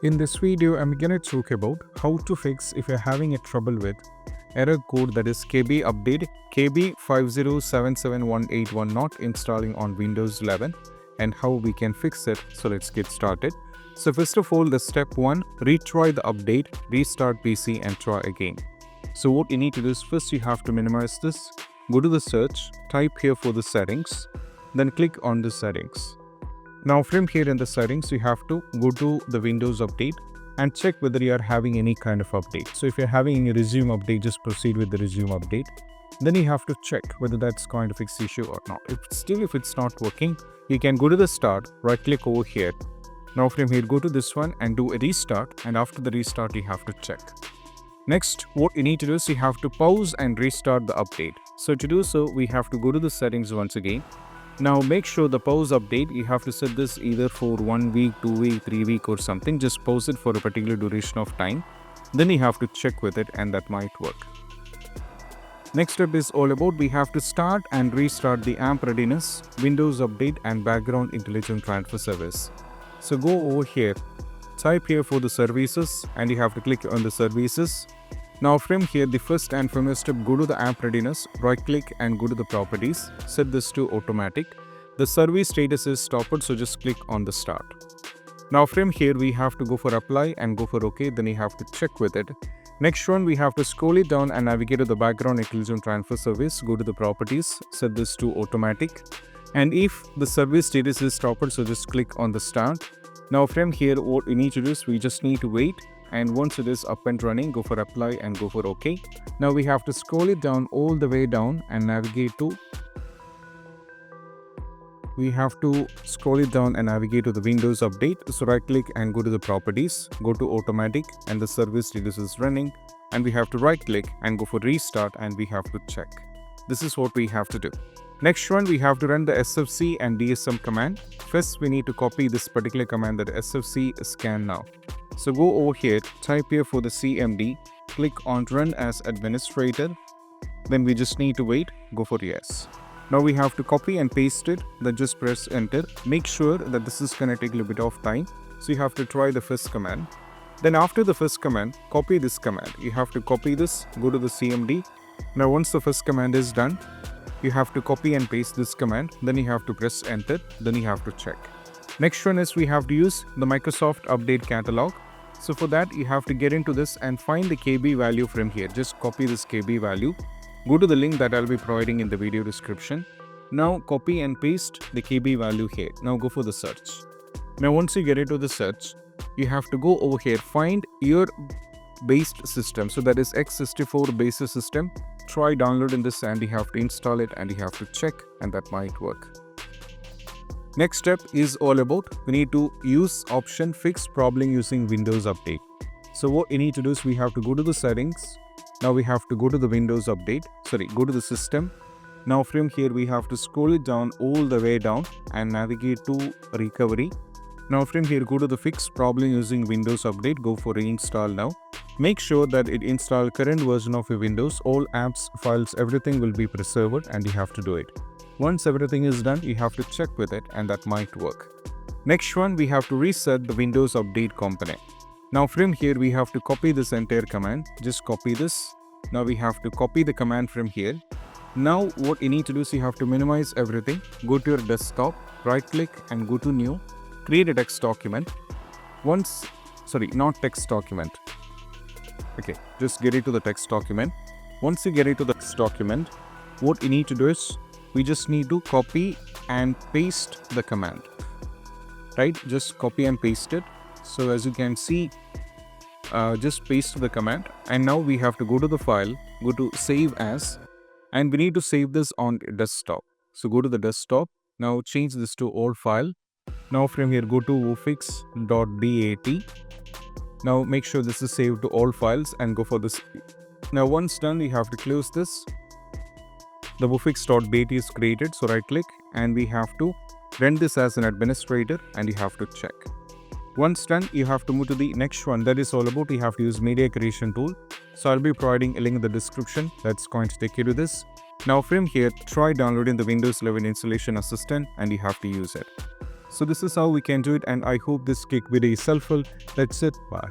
In this video, I'm going to talk about how to fix if you're having a trouble with error code that is KB update KB5077181 not installing on Windows 11 and how we can fix it. So let's get started. So first of all, the step 1, retry the update, restart PC and try again. So what you need to do is first you have to minimize this, go to the search, type here for the settings, then click on the settings. Now from here in the settings, you have to go to the Windows update and check whether you are having any kind of update. So if you're having any resume update, just proceed with the resume update. Then you have to check whether that's going to fix the issue or not. If it's not working, you can go to the start, right click over here. Now from here, go to this one and do a restart, and after the restart, you have to check. Next, what you need to do is you have to pause and restart the update. So to do so, we have to go to the settings once again. Now make sure the pause update, you have to set this either for 1 week, 2 week, 3 week or something. Just pause it for a particular duration of time. Then you have to check with it and that might work. Next step is all about we have to start and restart the App Readiness, Windows Update and Background Intelligent Transfer Service. So go over here, type here for the services and you have to click on the services. Now from here, the first and foremost step, go to the App Readiness, right click and go to the properties, set this to automatic. The service status is stopped, so just click on the start. Now from here, we have to go for apply and go for OK, then you have to check with it. Next one, we have to scroll it down and navigate to the Background Intelligent Transfer Service, go to the properties, set this to automatic. And if the service status is stopped, so just click on the start. Now from here, what we need to do is we just need to wait. And once it is up and running, go for apply and go for OK. Now we have to scroll it down all the way down and navigate to the Windows update. So right click and go to the properties, go to automatic and the service status is running, and we have to right click and go for restart and we have to check. This is what we have to do. Next one, we have to run the sfc and dsm command. First we need to copy this particular command, that sfc scannow. So go over here, type here for the cmd, click on run as administrator, then we just need to wait, go for yes. Now we have to copy and paste it, then just press enter. Make sure that this is going to take a little bit of time, so you have to try the first command. Then after the first command, copy this command. You have to copy this, go to the cmd. Now once the first command is done, you have to copy and paste this command, then you have to press enter, then you have to check. Next one is we have to use the Microsoft Update Catalog. So for that, you have to get into this and find the KB value from here. Just copy this KB value. Go to the link that I'll be providing in the video description. Now copy and paste the KB value here. Now go for the search. Now once you get into the search, you have to go over here, find your based system. So that is x64 based system. Try downloading this and you have to install it and you have to check, and that might work. Next step is all about we need to use option fix problem using Windows Update. So what you need to do is we have to go to the settings. Now we have to go to the Windows Update. Go to the system. Now from here we have to scroll it down all the way down and navigate to recovery. Now from here go to the fix problem using Windows Update. Go for reinstall now. Make sure that it install current version of your Windows. All apps, files, everything will be preserved and you have to do it. Once everything is done, you have to check with it and that might work. Next one, we have to reset the Windows Update component. Now from here, we have to copy this entire command. Just copy this. Now we have to copy the command from here. Now what you need to do is you have to minimize everything. Go to your desktop, right click and go to new. Create a text document. Not text document. Okay, just get it to the text document. Once you get it to the text document, what you need to do is we just need to copy and paste the command, right? Just copy and paste it. So as you can see, just paste the command. And now we have to go to the file, go to save as, and we need to save this on desktop. So go to the desktop. Now change this to all file. Now from here, go to wuauserv.dat. Now make sure this is saved to all files and go for this. Now once done, you have to close this. The wuauserv.dat is created, so right click and we have to run this as an administrator and you have to check. Once done, you have to move to the next one. That is all about you have to use media creation tool. So I'll be providing a link in the description that's going to take you to this. Now from here, try downloading the Windows 11 installation assistant and you have to use it. So this is how we can do it, and I hope this quick video is helpful. That's it. Bye.